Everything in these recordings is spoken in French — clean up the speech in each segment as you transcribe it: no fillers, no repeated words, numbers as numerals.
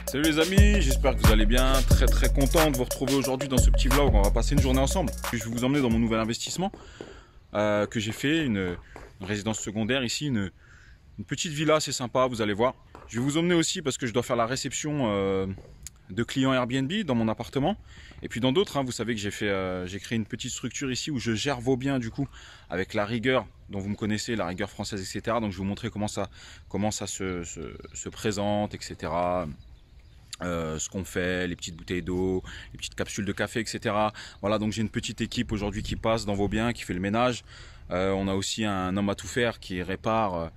Salut les amis, j'espère que vous allez bien, très content de vous retrouver aujourd'hui dans ce petit vlog. On va passer une journée ensemble. Je vais vous emmener dans mon nouvel investissement que j'ai fait, une résidence secondaire ici, une petite villa assez sympa, vous allez voir. Je vais vous emmener aussi parce que je dois faire la réception de clients Airbnb dans mon appartement. Et puis dans d'autres, vous savez que j'ai créé une petite structure ici où je gère vos biens du coup avec la rigueur dont vous me connaissez, la rigueur française, etc. Donc je vais vous montrer comment ça se présente, etc. Ce qu'on fait, les petites bouteilles d'eau, les petites capsules de café, etc. Voilà, donc j'ai une petite équipe aujourd'hui qui passe dans vos biens, qui fait le ménage. On a aussi un homme à tout faire qui répare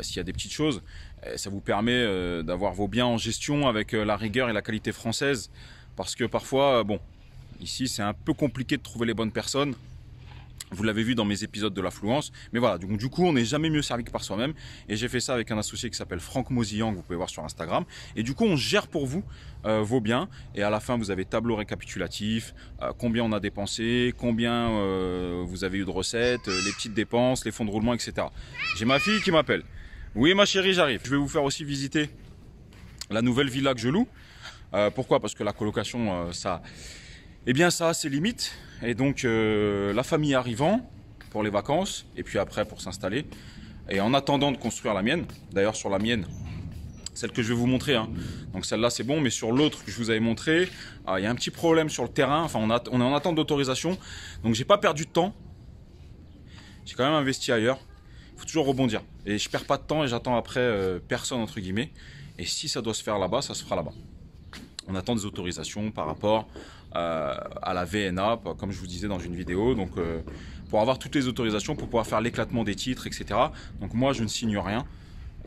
s'il y a des petites choses. Ça vous permet d'avoir vos biens en gestion avec la rigueur et la qualité française. Parce que parfois, bon, ici c'est un peu compliqué de trouver les bonnes personnes. Vous l'avez vu dans mes épisodes de l'affluence. Mais voilà, du coup, on n'est jamais mieux servi que par soi-même. Et j'ai fait ça avec un associé qui s'appelle Franck Mosillan, que vous pouvez voir sur Instagram. Et du coup, on gère pour vous vos biens. Et à la fin, vous avez tableau récapitulatif, combien on a dépensé, combien vous avez eu de recettes, les petites dépenses, les fonds de roulement, etc. J'ai ma fille qui m'appelle. Oui, ma chérie, j'arrive. Je vais vous faire aussi visiter la nouvelle villa que je loue. Pourquoi? Parce que la colocation, ça a ses limites. Et donc la famille arrivant pour les vacances et puis après pour s'installer. Et en attendant de construire la mienne, d'ailleurs sur la mienne, celle que je vais vous montrer, donc celle-là c'est bon, mais sur l'autre que je vous avais montré, il y a un petit problème sur le terrain. Enfin, on est en attente d'autorisation, donc j'ai pas perdu de temps. J'ai quand même investi ailleurs. Il faut toujours rebondir. Et je perds pas de temps et j'attends après personne entre guillemets. Et si ça doit se faire là-bas, ça se fera là-bas. On attend des autorisations par rapport à la VNA, comme je vous disais dans une vidéo, donc pour avoir toutes les autorisations, pour pouvoir faire l'éclatement des titres, etc. Donc moi je ne signe rien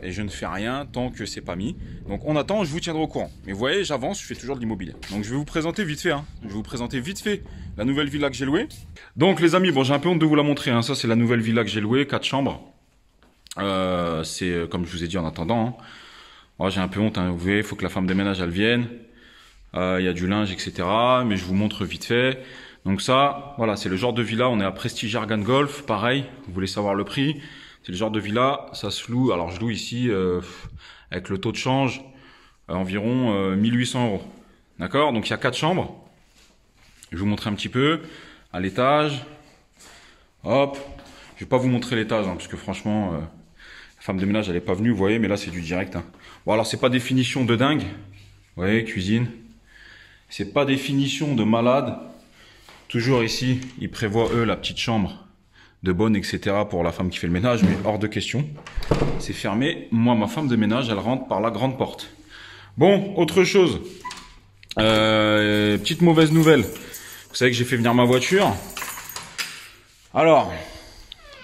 et je ne fais rien tant que c'est pas mis. Donc on attend, je vous tiendrai au courant. Mais vous voyez, j'avance, je fais toujours de l'immobilier. Donc je vais vous présenter vite fait, je vais vous présenter vite fait la nouvelle villa que j'ai louée. Donc les amis, bon j'ai un peu honte de vous la montrer, ça c'est la nouvelle villa que j'ai louée, 4 chambres. C'est comme je vous ai dit en attendant. Oh, j'ai un peu honte, vous voyez, il faut que la femme de ménage elle vienne. Il y a du linge, etc. Mais je vous montre vite fait. Donc ça, voilà, c'est le genre de villa. On est à Prestige Argan Golf, pareil. Vous voulez savoir le prix? C'est le genre de villa, ça se loue. Alors je loue ici avec le taux de change environ 1800 €. D'accord? Donc il y a 4 chambres. Je vais vous montrer un petit peu à l'étage. Hop. Je vais pas vous montrer l'étage parce que franchement, la femme de ménage elle est pas venue. Vous voyez, mais là c'est du direct. Bon alors c'est pas des finitions de dingue. Vous voyez, cuisine. C'est pas des finitions de malade. Toujours ici, ils prévoient eux la petite chambre de bonne, etc. pour la femme qui fait le ménage, mais hors de question. C'est fermé. Moi, ma femme de ménage, elle rentre par la grande porte. Bon, autre chose. Petite mauvaise nouvelle. Vous savez que j'ai fait venir ma voiture. Alors,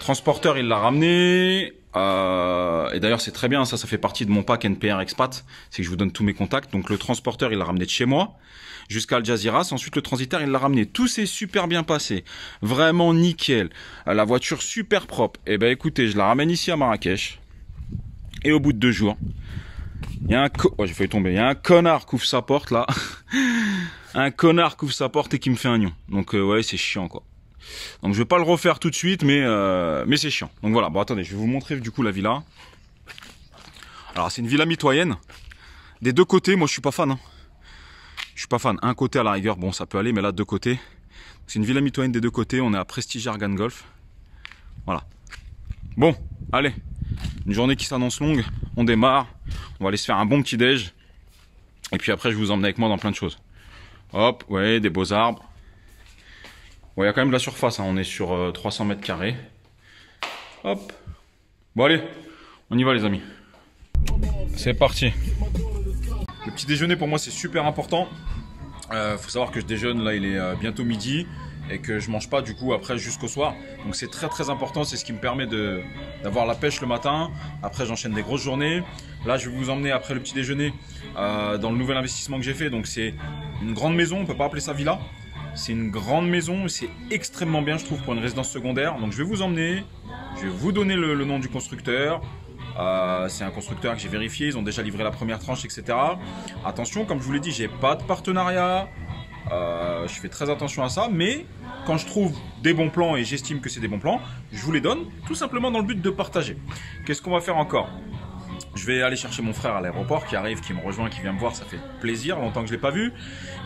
transporteur, il l'a ramené. Et d'ailleurs c'est très bien, ça fait partie de mon pack NPR Expat, c'est que je vous donne tous mes contacts. Donc le transporteur il l'a ramené de chez moi jusqu'à Al Jazeera, ensuite le transitaire il l'a ramené, tout s'est super bien passé, vraiment nickel, la voiture super propre. Et ben écoutez, je la ramène ici à Marrakech et au bout de 2 jours il y a j'ai failli tomber, il y a un connard qui ouvre sa porte là. Un connard qui ouvre sa porte et qui me fait un nion. Donc ouais, c'est chiant quoi. Donc je vais pas le refaire tout de suite, mais c'est chiant. Donc voilà, bon attendez, je vais vous montrer du coup la villa. Alors c'est une villa mitoyenne. Des deux côtés, moi je suis pas fan. Je suis pas fan. Un côté à la rigueur, bon ça peut aller, mais là deux côtés. C'est une villa mitoyenne des deux côtés, on est à Prestige Argan Golf. Voilà. Bon, allez. Une journée qui s'annonce longue, on démarre. On va aller se faire un bon petit déj. Et puis après je vous emmène avec moi dans plein de choses. Hop, ouais, des beaux arbres. Bon, il y a quand même de la surface, on est sur 300 mètres carrés. Hop. Bon allez, on y va les amis. C'est parti. Le petit déjeuner pour moi c'est super important. Faut savoir que je déjeune, là il est bientôt midi. Et que je mange pas du coup après jusqu'au soir. Donc c'est très important, c'est ce qui me permet d'avoir la pêche le matin. Après j'enchaîne des grosses journées. Là je vais vous emmener après le petit déjeuner dans le nouvel investissement que j'ai fait. Donc c'est une grande maison, on peut pas appeler ça villa. C'est une grande maison, c'est extrêmement bien je trouve pour une résidence secondaire. Donc je vais vous emmener, je vais vous donner le nom du constructeur. C'est un constructeur que j'ai vérifié, ils ont déjà livré la première tranche, etc. Attention, comme je vous l'ai dit, j'ai pas de partenariat. Je fais très attention à ça, mais quand je trouve des bons plans et j'estime que c'est des bons plans, je vous les donne tout simplement dans le but de partager. Qu'est-ce qu'on va faire encore? Je Je vais aller chercher mon frère à l'aéroport qui arrive, qui me rejoint, qui vient me voir, ça fait plaisir, longtemps que je ne l'ai pas vu.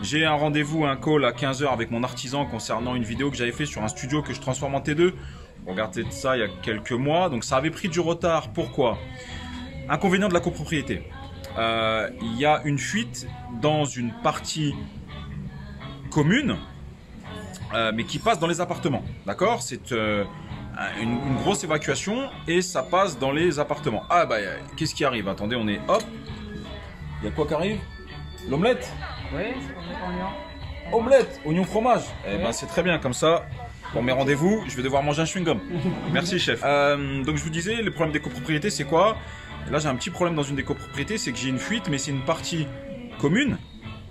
J'ai un rendez-vous, un call à 15 h avec mon artisan concernant une vidéo que j'avais fait sur un studio que je transforme en T2. Regardez ça il y a quelques mois, donc ça avait pris du retard. Pourquoi? Inconvénient de la copropriété. Il y a une fuite dans une partie commune, mais qui passe dans les appartements. D'accord? C'est une grosse évacuation et ça passe dans les appartements. Ah bah qu'est-ce qui arrive? Attendez, on est hop. Il y a quoi qui arrive? L'omelette? Oui, c'est oignon. Omelette, oignon fromage. Eh ben c'est très bien, comme ça, pour mes rendez-vous, je vais devoir manger un chewing-gum. Merci chef. Donc je vous disais, le problème des copropriétés, c'est quoi? Là j'ai un petit problème dans une des copropriétés, c'est que j'ai une fuite, mais c'est une partie commune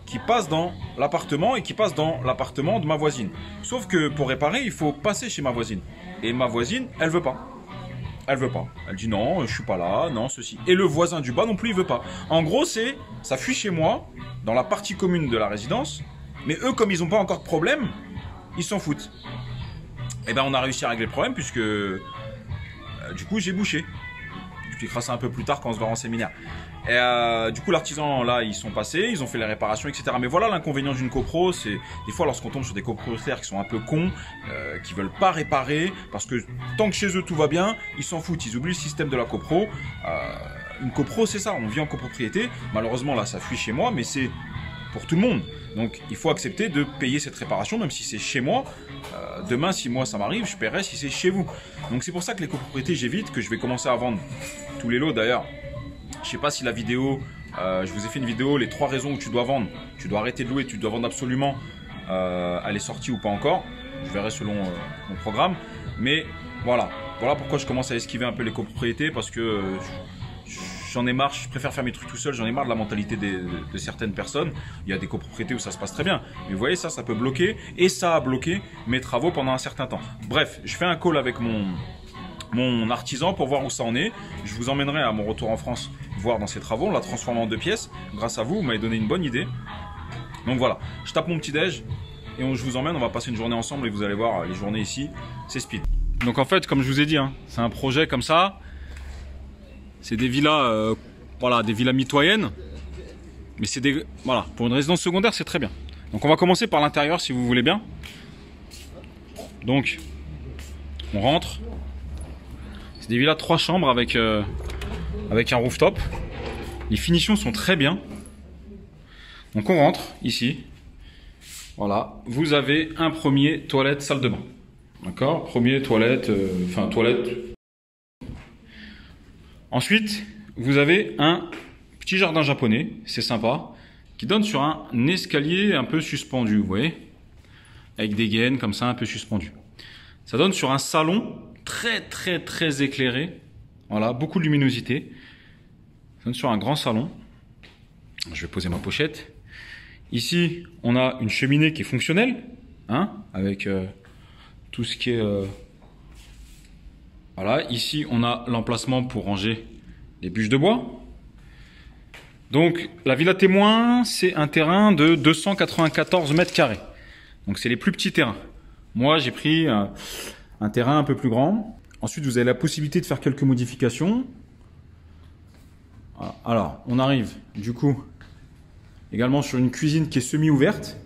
qui passe dans l'appartement et qui passe dans l'appartement de ma voisine. Sauf que pour réparer, il faut passer chez ma voisine. Et ma voisine, elle veut pas. Elle veut pas. Elle dit non, je suis pas là, non, ceci. Et le voisin du bas non plus, il veut pas. En gros, ça fuit chez moi, dans la partie commune de la résidence. Mais eux, comme ils n'ont pas encore de problème, ils s'en foutent. Et ben, on a réussi à régler le problème puisque du coup, j'ai bouché. Je t'expliquerai ça un peu plus tard quand on se verra en séminaire. Et du coup, l'artisan, là, ils sont passés, ils ont fait les réparations, etc. Mais voilà l'inconvénient d'une copro, c'est des fois lorsqu'on tombe sur des copropriétaires qui sont un peu cons, qui veulent pas réparer, parce que tant que chez eux tout va bien, ils s'en foutent, ils oublient le système de la copro. Une copro, c'est ça, on vit en copropriété. Malheureusement, là, ça fuit chez moi, mais c'est pour tout le monde. Donc, il faut accepter de payer cette réparation, même si c'est chez moi. Demain, si moi ça m'arrive, je paierai si c'est chez vous. Donc, c'est pour ça que les copropriétés, j'évite, que je vais commencer à vendre tous les lots d'ailleurs. Je sais pas si la vidéo, je vous ai fait une vidéo, les 3 raisons où tu dois vendre. Tu dois arrêter de louer, tu dois vendre absolument. Elle est sortie ou pas encore. Je verrai selon mon programme. Mais voilà pourquoi je commence à esquiver un peu les copropriétés, parce que j'en ai marre, je préfère faire mes trucs tout seul, j'en ai marre de la mentalité de certaines personnes. Il y a des copropriétés où ça se passe très bien. Mais vous voyez, ça peut bloquer, et ça a bloqué mes travaux pendant un certain temps. Bref, je fais un call avec mon artisan pour voir où ça en est. Je vous emmènerai à mon retour en France voir dans ses travaux. On l'a transformé en 2 pièces. Grâce à vous, vous m'avez donné une bonne idée. Donc voilà, je tape mon petit déj et je vous emmène. On va passer une journée ensemble et vous allez voir les journées ici, c'est speed. Donc en fait, comme je vous ai dit, hein, c'est un projet comme ça. C'est des villas, voilà, des villas mitoyennes. Mais c'est des, voilà, pour une résidence secondaire, c'est très bien. Donc on va commencer par l'intérieur si vous voulez bien. Donc on rentre. C'est des villas 3 chambres avec un rooftop. Les finitions sont très bien. Donc on rentre ici. Voilà, vous avez un premier toilette, salle de bain. D'accord, premier toilette, toilette. Ensuite, vous avez un petit jardin japonais, c'est sympa, qui donne sur un escalier un peu suspendu, vous voyez, avec des gaines comme ça un peu suspendues. Ça donne sur un salon très éclairé. Voilà, beaucoup de luminosité. Ça donne sur un grand salon. Je vais poser ma pochette. Ici, on a une cheminée qui est fonctionnelle, hein, avec tout ce qui est... Voilà, ici, on a l'emplacement pour ranger les bûches de bois. Donc, la villa témoin, c'est un terrain de 294 mètres carrés. Donc, c'est les plus petits terrains. Moi, j'ai pris un terrain un peu plus grand. Ensuite, vous avez la possibilité de faire quelques modifications. Voilà. Alors, on arrive du coup également sur une cuisine qui est semi-ouverte.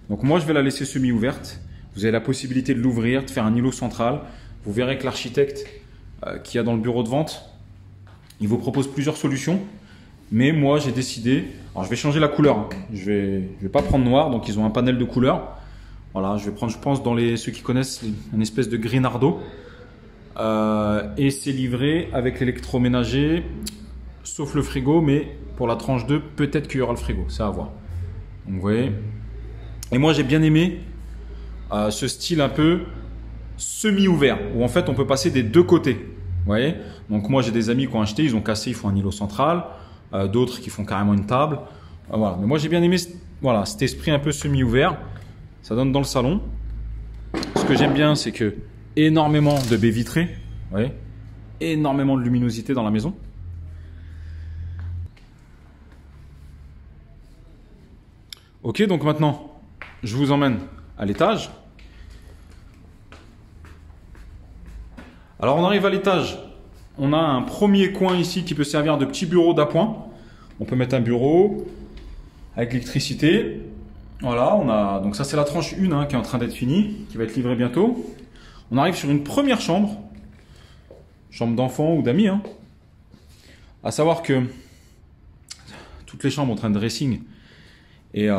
Donc moi, je vais la laisser semi-ouverte. Vous avez la possibilité de l'ouvrir, de faire un îlot central. Vous verrez que l'architecte qui a dans le bureau de vente, il vous propose plusieurs solutions. Mais moi, j'ai décidé... Alors, je vais changer la couleur. Hein. Je vais pas prendre noir, donc ils ont un panel de couleurs. Voilà, je vais prendre, je pense, dans ceux qui connaissent, une espèce de Grinardo. Et c'est livré avec l'électroménager, sauf le frigo, mais pour la tranche 2, peut-être qu'il y aura le frigo, c'est à voir. Donc vous voyez. Et moi j'ai bien aimé ce style un peu semi-ouvert, où en fait on peut passer des deux côtés. Vous voyez. Donc moi j'ai des amis qui ont acheté, ils ont cassé, ils font un îlot central, d'autres qui font carrément une table. Voilà. Mais moi j'ai bien aimé voilà, cet esprit un peu semi-ouvert. Ça donne dans le salon. Ce que j'aime bien, c'est que énormément de baies vitrées, vous voyez, énormément de luminosité dans la maison. Ok, donc maintenant, je vous emmène à l'étage. Alors on arrive à l'étage. on a un premier coin ici qui peut servir de petit bureau d'appoint. On peut mettre un bureau avec l'électricité. Voilà, on a donc ça c'est la tranche 1 hein, qui est en train d'être finie, qui va être livrée bientôt. On arrive sur une première chambre d'enfant ou d'amis. Hein. À savoir que toutes les chambres ont un dressing et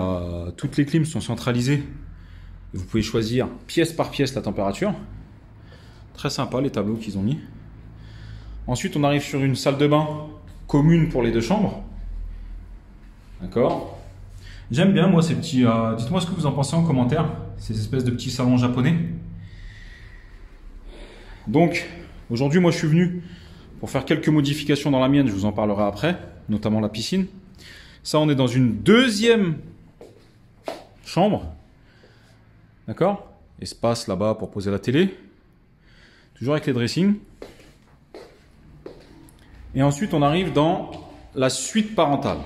toutes les clims sont centralisées. Vous pouvez choisir pièce par pièce la température. Très sympa les tableaux qu'ils ont mis. Ensuite, on arrive sur une salle de bain commune pour les deux chambres. D'accord. J'aime bien moi ces petits... dites-moi ce que vous en pensez en commentaire. Ces espèces de petits salons japonais. Donc, aujourd'hui, moi je suis venu pour faire quelques modifications dans la mienne. Je vous en parlerai après, notamment la piscine. Ça, on est dans une deuxième chambre. D'accord. Espace là-bas pour poser la télé. Toujours avec les dressings. Et ensuite, on arrive dans la suite parentale.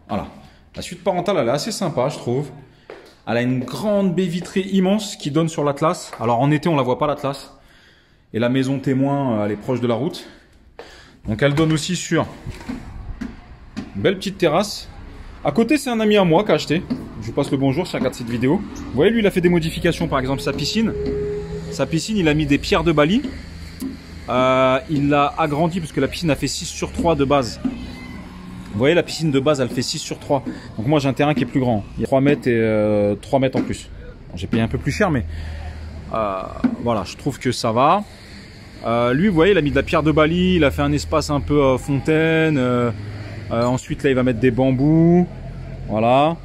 Voilà. La suite parentale, elle est assez sympa, je trouve. Elle a une grande baie vitrée immense qui donne sur l'Atlas. Alors, en été, on la voit pas, l'Atlas. Et la maison témoin, elle est proche de la route. Donc, elle donne aussi sur une belle petite terrasse. À côté, c'est un ami à moi qui a acheté. Je vous passe le bonjour si il regarde cette vidéo. Vous voyez, lui, il a fait des modifications. Par exemple, sa piscine. Sa piscine, il a mis des pierres de Bali. Il l'a agrandi parce que la piscine a fait 6 sur 3 de base. Vous voyez, la piscine de base, elle fait 6 sur 3. Donc moi, j'ai un terrain qui est plus grand. Il y a 3 mètres et 3 mètres en plus. Bon, j'ai payé un peu plus cher, mais voilà, je trouve que ça va. Lui, vous voyez, il a mis de la pierre de Bali. Il a fait un espace un peu fontaine. Ensuite, là, il va mettre des bambous. Voilà.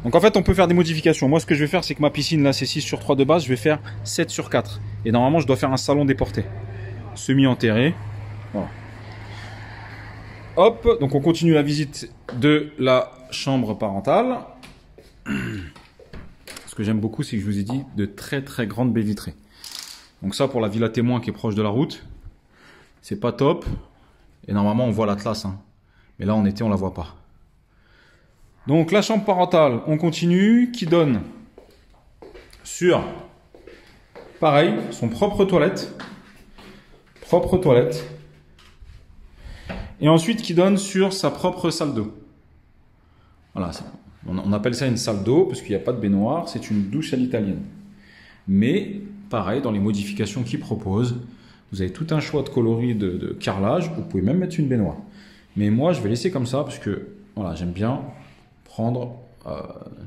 Donc en fait, on peut faire des modifications. Moi, ce que je vais faire, c'est que ma piscine, là, c'est 6 sur 3 de base. Je vais faire 7 sur 4. Et normalement, je dois faire un salon déporté. Semi-enterré. Voilà. Hop, donc on continue la visite de la chambre parentale. Ce que j'aime beaucoup, c'est que je vous ai dit de très très grandes baies vitrées. Donc ça, pour la villa témoin qui est proche de la route, c'est pas top. Et normalement, on voit l'Atlas. Hein. Mais là, en été, on la voit pas. Donc la chambre parentale, on continue, qui donne sur, pareil, son propre toilette. Propre toilette. Et ensuite qui donne sur sa propre salle d'eau. Voilà, on appelle ça une salle d'eau parce qu'il n'y a pas de baignoire, c'est une douche à l'italienne. Mais pareil, dans les modifications qu'il propose, vous avez tout un choix de coloris de carrelage, vous pouvez même mettre une baignoire. Mais moi je vais laisser comme ça parce que voilà, j'aime bien prendre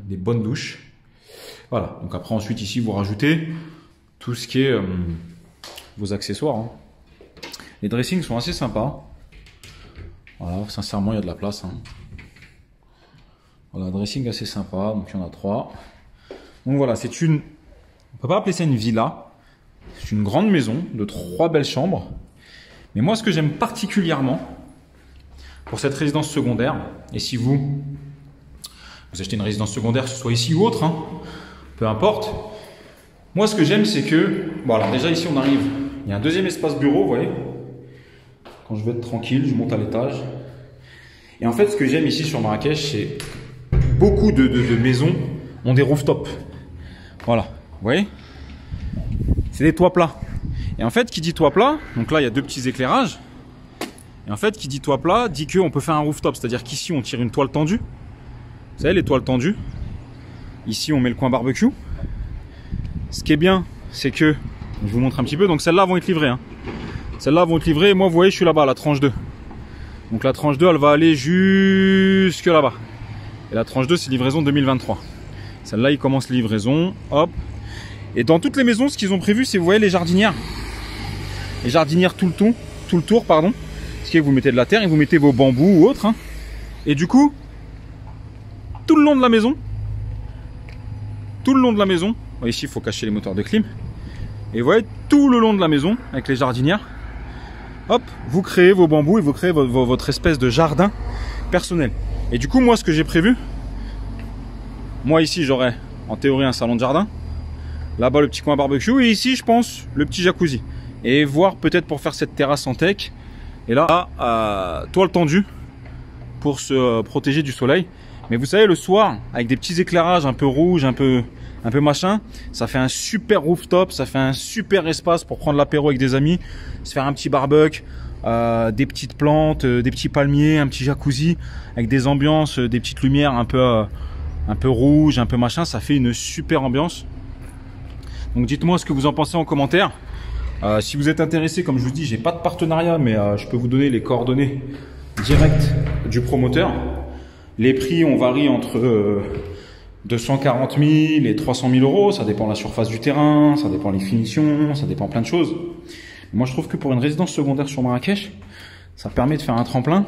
des bonnes douches. Voilà, donc après ensuite ici vous rajoutez tout ce qui est vos accessoires. Hein. Les dressings sont assez sympas. Voilà, sincèrement, il y a de la place. Hein. Voilà, dressing assez sympa. Donc, il y en a 3. Donc, voilà, c'est une... On ne peut pas appeler ça une villa. C'est une grande maison de 3 belles chambres. Mais moi, ce que j'aime particulièrement pour cette résidence secondaire, et si vous achetez une résidence secondaire, que ce soit ici ou autre, hein, peu importe. Moi, ce que j'aime, c'est que... Bon, alors déjà, ici, on arrive. Il y a un deuxième espace bureau, vous voyez. Quand je veux être tranquille, je monte à l'étage. Et en fait, ce que j'aime ici sur Marrakech, c'est beaucoup de maisons ont des rooftops. Voilà, vous voyez, c'est des toits plats. Et en fait, qui dit toit plat, donc là, il y a 2 petits éclairages. Et en fait, qui dit toit plat, dit qu'on peut faire un rooftop. C'est-à-dire qu'ici, on tire une toile tendue. Vous savez, les toiles tendues. Ici, on met le coin barbecue. Ce qui est bien, c'est que, je vous montre un petit peu, donc celles-là vont être livrées. Hein. Celles-là vont être livrées. Moi, vous voyez, je suis là-bas, la tranche 2. Donc la tranche 2, elle va aller jusque là-bas. Et la tranche 2, c'est livraison 2023. Celle-là, il commence livraison. Hop. Et dans toutes les maisons, ce qu'ils ont prévu, c'est, vous voyez, les jardinières. Les jardinières tout le tour, pardon. Ce qui est que vous mettez de la terre et vous mettez vos bambous ou autres. Hein. Et du coup, tout le long de la maison, ici, il faut cacher les moteurs de clim. Et vous voyez, tout le long de la maison, avec les jardinières, hop, vous créez vos bambous et vous créez votre espèce de jardin personnel. Et du coup, moi, ce que j'ai prévu, moi ici, j'aurai en théorie un salon de jardin. Là-bas, le petit coin barbecue. Et ici, je pense, le petit jacuzzi. Et voir peut-être pour faire cette terrasse en teck. Et là, toile tendue pour se protéger du soleil. Mais vous savez, le soir, avec des petits éclairages un peu rouges, un peu machin, ça fait un super rooftop, ça fait un super espace pour prendre l'apéro avec des amis, se faire un petit barbecue, des petites plantes, des petits palmiers, un petit jacuzzi avec des ambiances, des petites lumières un peu rouges, un peu machin. Ça fait une super ambiance. Donc dites-moi ce que vous en pensez en commentaire. Si vous êtes intéressé, comme je vous dis, j'ai pas de partenariat, mais je peux vous donner les coordonnées directes du promoteur. Les prix, on varie entre 240 000 et 300 000 euros. Ça dépend de la surface du terrain, ça dépend des finitions, ça dépend plein de choses. Moi, je trouve que pour une résidence secondaire sur Marrakech, ça permet de faire un tremplin.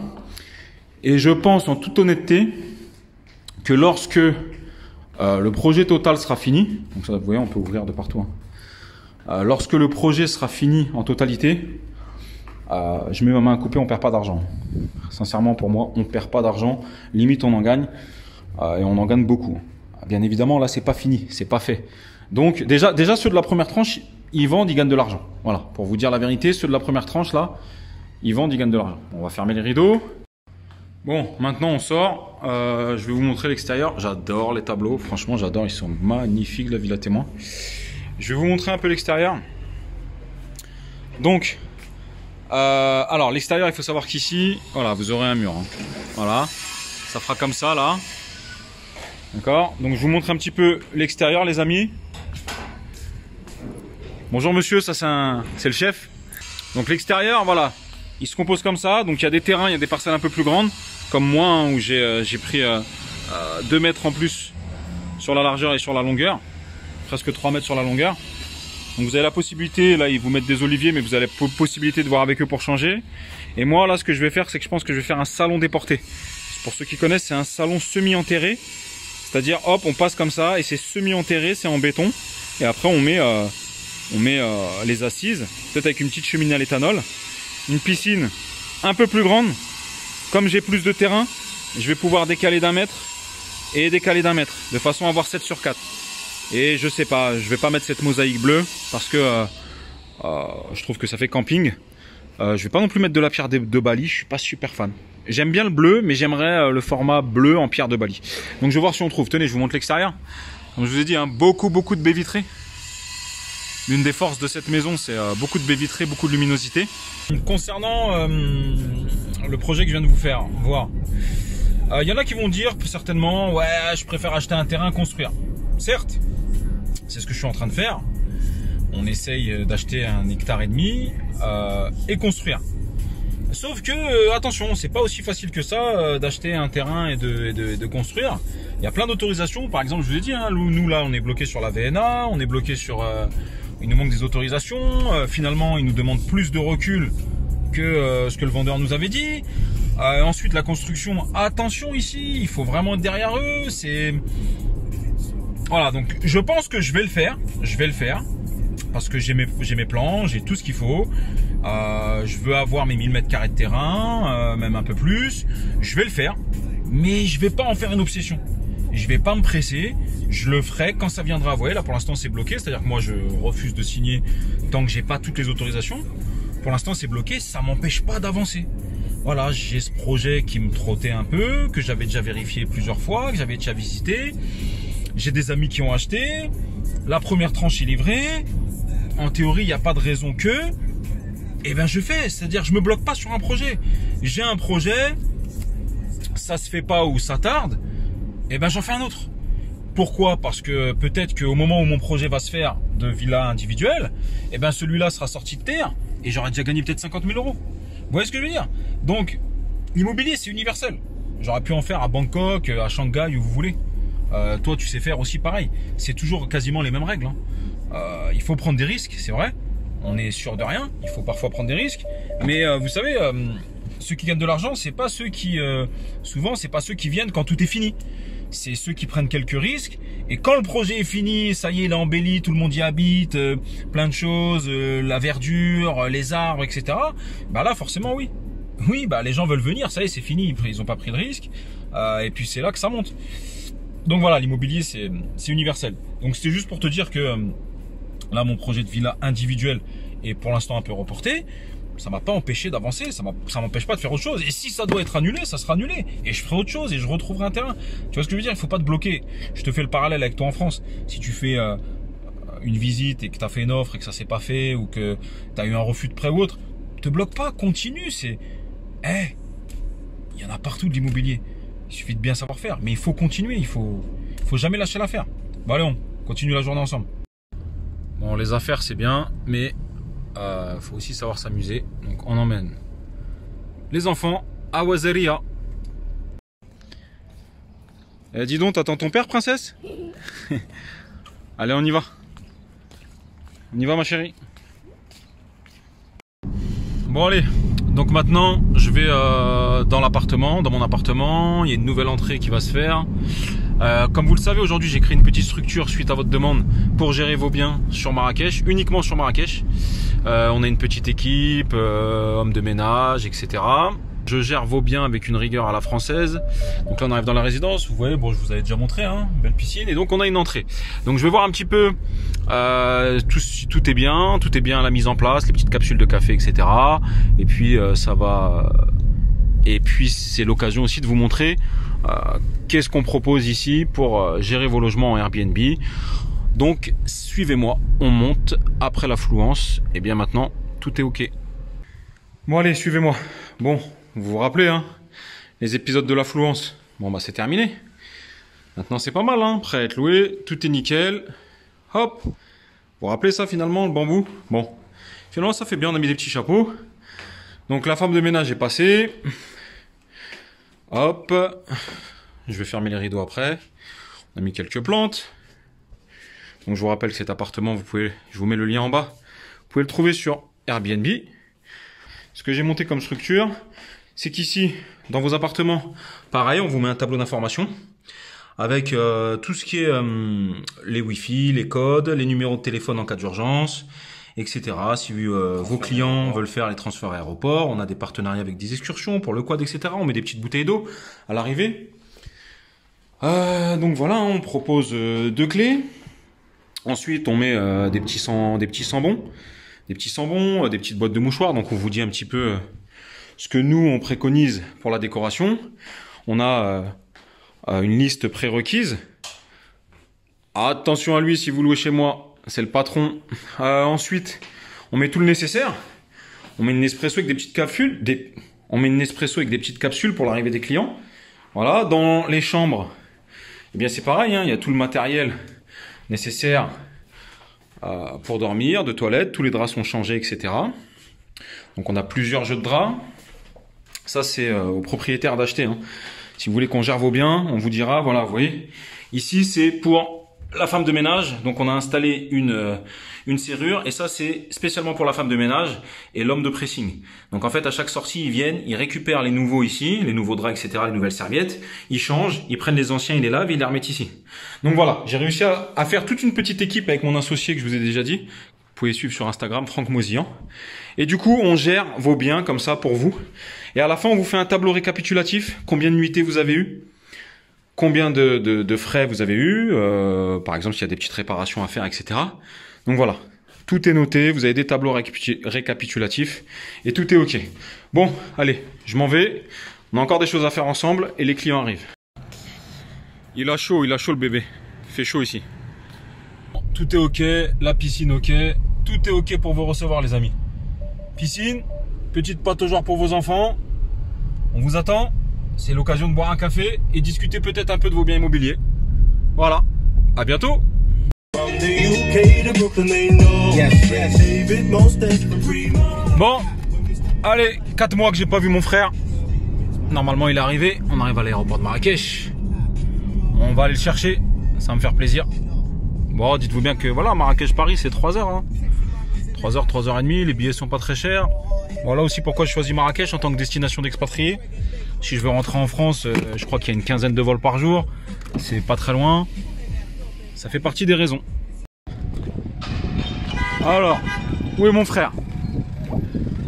Et je pense en toute honnêteté que lorsque le projet total sera fini, donc ça, vous voyez, on peut ouvrir de partout, hein. Lorsque le projet sera fini en totalité, je mets ma main à couper, on perd pas d'argent. Sincèrement, pour moi, on perd pas d'argent. Limite, on en gagne, et on en gagne beaucoup. Bien évidemment, là, c'est pas fini, c'est pas fait. Donc, déjà, ceux de la première tranche, ils vendent, ils gagnent de l'argent. Voilà, pour vous dire la vérité, ceux de la première tranche, là, ils vendent, ils gagnent de l'argent. On va fermer les rideaux. Bon, maintenant, on sort. Je vais vous montrer l'extérieur. J'adore les tableaux. Franchement, j'adore. Ils sont magnifiques, la Villa Témoin. Je vais vous montrer un peu l'extérieur. Donc, alors, l'extérieur, il faut savoir qu'ici, voilà, vous aurez un mur, hein. Voilà, ça fera comme ça, là. D'accord. Donc, je vous montre un petit peu l'extérieur, les amis. Bonjour monsieur, ça c'est le chef. Donc l'extérieur, voilà, il se compose comme ça. Donc il y a des terrains, il y a des parcelles un peu plus grandes, comme moi, hein, où j'ai pris 2 mètres en plus sur la largeur et sur la longueur, presque 3 mètres sur la longueur. Donc vous avez la possibilité, là ils vous mettent des oliviers, mais vous avez la possibilité de voir avec eux pour changer. Et moi là, ce que je vais faire, c'est que je pense que je vais faire un salon déporté. Pour ceux qui connaissent, c'est un salon semi-enterré, c'est-à-dire hop, on passe comme ça et c'est semi-enterré, c'est en béton. Et après on met les assises, peut-être avec une petite cheminée à l'éthanol, une piscine un peu plus grande. Comme j'ai plus de terrain, je vais pouvoir décaler d'1 mètre et décaler d'1 mètre, de façon à avoir 7 sur 4. Et je sais pas, je vais pas mettre cette mosaïque bleue parce que je trouve que ça fait camping. Je vais pas non plus mettre de la pierre de Bali, je suis pas super fan. J'aime bien le bleu, mais j'aimerais le format bleu en pierre de Bali. Donc je vais voir si on trouve. Tenez, je vous montre l'extérieur. Comme je vous ai dit, hein, beaucoup de baies vitrées. L'une des forces de cette maison, c'est beaucoup de baies vitrées, beaucoup de luminosité. Concernant le projet que je viens de vous faire voir, il y en a qui vont dire certainement, ouais, je préfère acheter un terrain, construire. Certes, c'est ce que je suis en train de faire. On essaye d'acheter 1,5 hectare et construire. Sauf que, attention, c'est pas aussi facile que ça d'acheter un terrain et de construire. Il y a plein d'autorisations. Par exemple, je vous ai dit, hein, nous là, on est bloqué sur la VNA, on est bloqué sur... il nous manque des autorisations. Finalement, ils nous demandent plus de recul que ce que le vendeur nous avait dit. Ensuite, la construction, attention ici, il faut vraiment être derrière eux. C'est... Voilà, donc je pense que je vais le faire. Je vais le faire. Parce que j'ai mes plans, j'ai tout ce qu'il faut. Je veux avoir mes 1000 mètres carrés de terrain, même un peu plus. Je vais le faire, mais je vais pas en faire une obsession. Je vais pas me presser. Je le ferai quand ça viendra. Vous voyez, là pour l'instant c'est bloqué, c'est-à-dire que moi je refuse de signer tant que j'ai pas toutes les autorisations. Pour l'instant c'est bloqué, ça m'empêche pas d'avancer. Voilà, j'ai ce projet qui me trottait un peu, que j'avais déjà vérifié plusieurs fois, que j'avais déjà visité. J'ai des amis qui ont acheté. La première tranche est livrée. En théorie, il n'y a pas de raison que, eh ben je fais, c'est-à-dire je me bloque pas sur un projet. J'ai un projet, ça se fait pas ou ça tarde, eh ben j'en fais un autre. Pourquoi? Parce que peut-être qu'au moment où mon projet va se faire de villa individuelle, eh ben celui-là sera sorti de terre et j'aurai déjà gagné peut-être 50 000 euros. Vous voyez ce que je veux dire? Donc l'immobilier c'est universel. J'aurais pu en faire à Bangkok, à Shanghai, où vous voulez. Toi tu sais faire aussi pareil. C'est toujours quasiment les mêmes règles, hein. Il faut prendre des risques, c'est vrai. On est sûr de rien, il faut parfois prendre des risques. Mais vous savez, ceux qui gagnent de l'argent, c'est pas ceux qui... souvent, c'est pas ceux qui viennent quand tout est fini. C'est ceux qui prennent quelques risques. Et quand le projet est fini, ça y est, il est embelli, tout le monde y habite, plein de choses, la verdure, les arbres, etc. Bah là, forcément, oui. Oui, bah les gens veulent venir, ça y est, c'est fini, ils n'ont pas pris de risque. Et puis c'est là que ça monte. Donc voilà, l'immobilier, c'est universel. Donc c'était juste pour te dire que... là, mon projet de villa individuel est pour l'instant un peu reporté. Ça m'a pas empêché d'avancer, ça m'empêche pas de faire autre chose. Et si ça doit être annulé, ça sera annulé. Et je ferai autre chose et je retrouverai un terrain. Tu vois ce que je veux dire? Il faut pas te bloquer. Je te fais le parallèle avec toi en France. Si tu fais une visite et que tu as fait une offre et que ça s'est pas fait ou que tu as eu un refus de prêt ou autre, Te bloque pas, continue. C'est... il y en a partout de l'immobilier. Il suffit de bien savoir faire. Mais il faut continuer, il faut jamais lâcher l'affaire. Bon allez, on continue la journée ensemble. Bon, les affaires c'est bien, mais faut aussi savoir s'amuser. Donc on emmène les enfants à Wazeria. Dis donc, t'attends ton père, princesse? Allez, on y va. On y va, ma chérie. Bon, allez. Donc maintenant, je vais dans l'appartement, dans mon appartement. Il y a une nouvelle entrée qui va se faire. Comme vous le savez, aujourd'hui, j'ai créé une petite structure suite à votre demande pour gérer vos biens sur Marrakech, uniquement sur Marrakech. On a une petite équipe, hommes de ménage, etc. Je gère vos biens avec une rigueur à la française. Donc là on arrive dans la résidence, vous voyez, bon je vous avais déjà montré, hein, belle piscine, et donc on a une entrée. Donc je vais voir un petit peu si tout est bien à la mise en place, les petites capsules de café, etc. Et puis ça va. Et puis c'est l'occasion aussi de vous montrer qu'est-ce qu'on propose ici pour gérer vos logements en Airbnb. Donc suivez-moi, on monte après l'affluence. Et bien maintenant tout est ok. Bon allez, suivez-moi. Bon. Vous vous rappelez, hein, les épisodes de l'affluence. Bon, bah, c'est terminé. Maintenant, c'est pas mal, hein, prêt à être loué. Tout est nickel. Hop. Vous vous rappelez ça, finalement, le bambou? Bon. Finalement, ça fait bien. On a mis des petits chapeaux. Donc, la femme de ménage est passée. Hop. Je vais fermer les rideaux après. On a mis quelques plantes. Donc, je vous rappelle que cet appartement, je vous mets le lien en bas. Vous pouvez le trouver sur Airbnb. Ce que j'ai monté comme structure, c'est qu'ici, dans vos appartements, pareil, on vous met un tableau d'information avec tout ce qui est les Wi-Fi, les codes, les numéros de téléphone en cas d'urgence, etc. Si vos clients veulent faire les transferts à l'aéroport, on a des partenariats avec des excursions pour le quad, etc. On met des petites bouteilles d'eau à l'arrivée. Donc voilà, on propose 2 clés. Ensuite, on met des petits sambons, des petites boîtes de mouchoirs. Donc on vous dit un petit peu ce que nous on préconise pour la décoration. On a une liste prérequise. Attention à lui si vous louez chez moi, c'est le patron. Ensuite, on met tout le nécessaire. On met une Nespresso avec des petites capsules. On met une Nespresso avec des petites capsules pour l'arrivée des clients. Voilà. Dans les chambres, eh bien c'est pareil, hein, il y a tout le matériel nécessaire pour dormir, de toilette, tous les draps sont changés, etc. Donc on a plusieurs jeux de draps. Ça c'est au propriétaire d'acheter, hein. Si vous voulez qu'on gère vos biens, on vous dira, voilà, vous voyez, ici c'est pour la femme de ménage. Donc on a installé une serrure, et ça c'est spécialement pour la femme de ménage et l'homme de pressing. Donc en fait à chaque sortie ils viennent, ils récupèrent les nouveaux ici, les nouveaux draps, etc., les nouvelles serviettes, ils changent, ils prennent les anciens, ils les lavent et ils les remettent ici. Donc voilà, j'ai réussi à faire toute une petite équipe avec mon associé que je vous ai déjà dit. Vous pouvez suivre sur Instagram, Franck Mozian. Et du coup, on gère vos biens comme ça pour vous. Et à la fin, on vous fait un tableau récapitulatif. Combien de nuitées vous avez eu? Combien de frais vous avez eu? Par exemple, s'il y a des petites réparations à faire, etc. Donc voilà, tout est noté. Vous avez des tableaux récapitulatifs. Et tout est OK. Bon, allez, je m'en vais. On a encore des choses à faire ensemble et les clients arrivent. Il a chaud le bébé. Il fait chaud ici. Tout est ok, la piscine ok, tout est ok pour vous recevoir les amis. Piscine, petite pâte au genre pour vos enfants, on vous attend, c'est l'occasion de boire un café et discuter peut-être un peu de vos biens immobiliers. Voilà, à bientôt. Bon, allez, 4 mois que j'ai pas vu mon frère. Normalement il est arrivé, on arrive à l'aéroport de Marrakech. On va aller le chercher, ça va me faire plaisir. Bon, dites-vous bien que voilà, Marrakech-Paris, c'est 3 heures. Hein. 3 heures, 3 heures et demie, les billets sont pas très chers. Voilà aussi pourquoi je choisis Marrakech en tant que destination d'expatriés. Si je veux rentrer en France, je crois qu'il y a une quinzaine de vols par jour. C'est pas très loin. Ça fait partie des raisons. Alors, où est mon frère?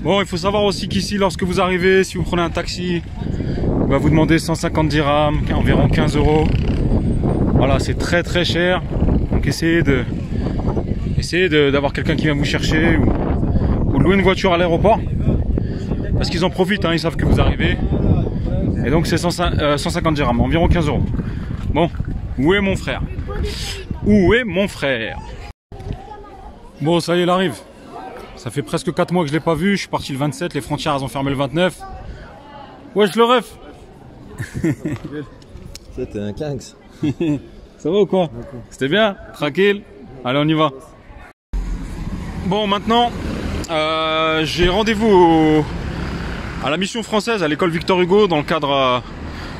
Bon, il faut savoir aussi qu'ici, lorsque vous arrivez, si vous prenez un taxi, il va vous demander 150 dirhams, environ 15 €. Voilà, c'est très très cher. Donc essayez d'avoir quelqu'un qui vient vous chercher ou louer une voiture à l'aéroport. Parce qu'ils en profitent, hein, ils savent que vous arrivez. Et donc c'est 150 dirhams, environ 15 €. Bon, où est mon frère? Où est mon frère? Bon, ça y est, il arrive. Ça fait presque 4 mois que je l'ai pas vu. Je suis parti le 27, les frontières elles ont fermé le 29. Wesh le ref. C'était un Kinks. Ça va ou quoi? C'était bien? Tranquille? Allez, on y va. Bon, maintenant, j'ai rendez-vous à la mission française à l'école Victor Hugo dans le cadre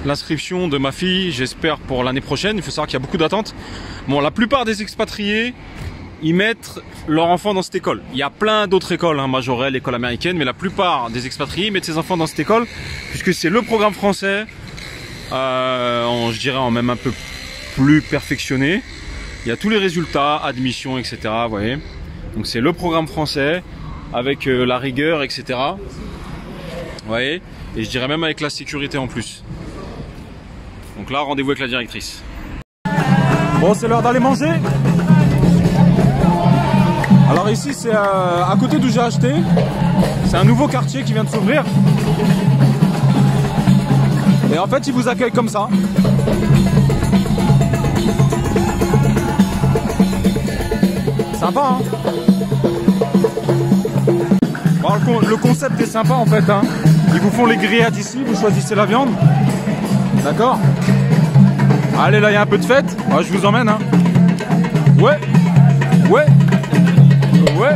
de l'inscription de ma fille, j'espère pour l'année prochaine. Il faut savoir qu'il y a beaucoup d'attentes. Bon, la plupart des expatriés, ils mettent leur enfant dans cette école. Il y a plein d'autres écoles, hein, Majorelle, école américaine, mais la plupart des expatriés mettent ses enfants dans cette école puisque c'est le programme français, je dirais en même un peu plus perfectionné. Il y a tous les résultats, admission, etc. Vous voyez. Donc c'est le programme français avec la rigueur, etc. Vous voyez. Et je dirais même avec la sécurité en plus. Donc là, rendez-vous avec la directrice. Bon, c'est l'heure d'aller manger. Alors ici, c'est à côté d'où j'ai acheté. C'est un nouveau quartier qui vient de s'ouvrir. Et en fait, ils vous accueillent comme ça. Sympa, hein. Bon, le concept est sympa en fait, hein. Ils vous font les grillades ici, vous choisissez la viande. D'accord. Allez, là il y a un peu de fête. Ouais, je vous emmène, hein. Ouais. Ouais. Ouais.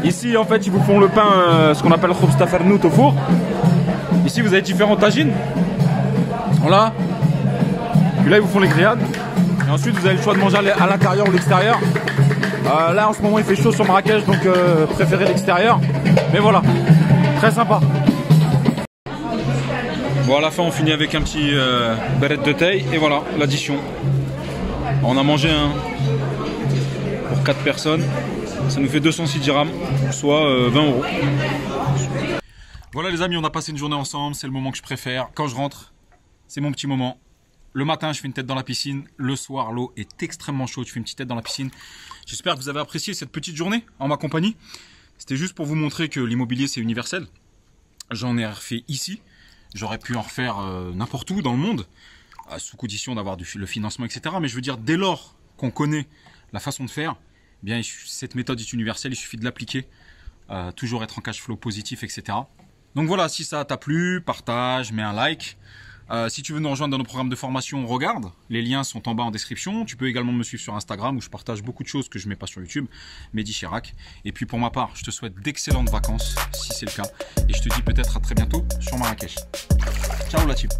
Ici en fait ils vous font le pain, ce qu'on appelle Hobstafarnout au four. Ici vous avez différentes tagines. Voilà. Puis là ils vous font les grillades. Et ensuite vous avez le choix de manger à l'intérieur ou l'extérieur. Là en ce moment il fait chaud sur Marrakech, donc préférez l'extérieur. Mais voilà, très sympa. Bon, à la fin on finit avec un petit barrette de taille. Et voilà l'addition. On a mangé pour 4 personnes. Ça nous fait 206 dirhams, soit 20 €. Voilà les amis, on a passé une journée ensemble. C'est le moment que je préfère. Quand je rentre, c'est mon petit moment. Le matin, je fais une tête dans la piscine. Le soir, l'eau est extrêmement chaude. Je fais une petite tête dans la piscine. J'espère que vous avez apprécié cette petite journée en ma compagnie. C'était juste pour vous montrer que l'immobilier, c'est universel. J'en ai refait ici. J'aurais pu en refaire n'importe où dans le monde, sous condition d'avoir le financement, etc. Mais je veux dire, dès lors qu'on connaît la façon de faire, eh bien, cette méthode est universelle. Il suffit de l'appliquer. Toujours être en cash flow positif, etc. Donc voilà, si ça t'a plu, partage, mets un like. Si tu veux nous rejoindre dans nos programmes de formation, regarde, les liens sont en bas en description. Tu peux également me suivre sur Instagram où je partage beaucoup de choses que je ne mets pas sur YouTube, Mehdi Chirac. Et puis pour ma part, je te souhaite d'excellentes vacances, si c'est le cas. Et je te dis peut-être à très bientôt sur Marrakech. Ciao la team.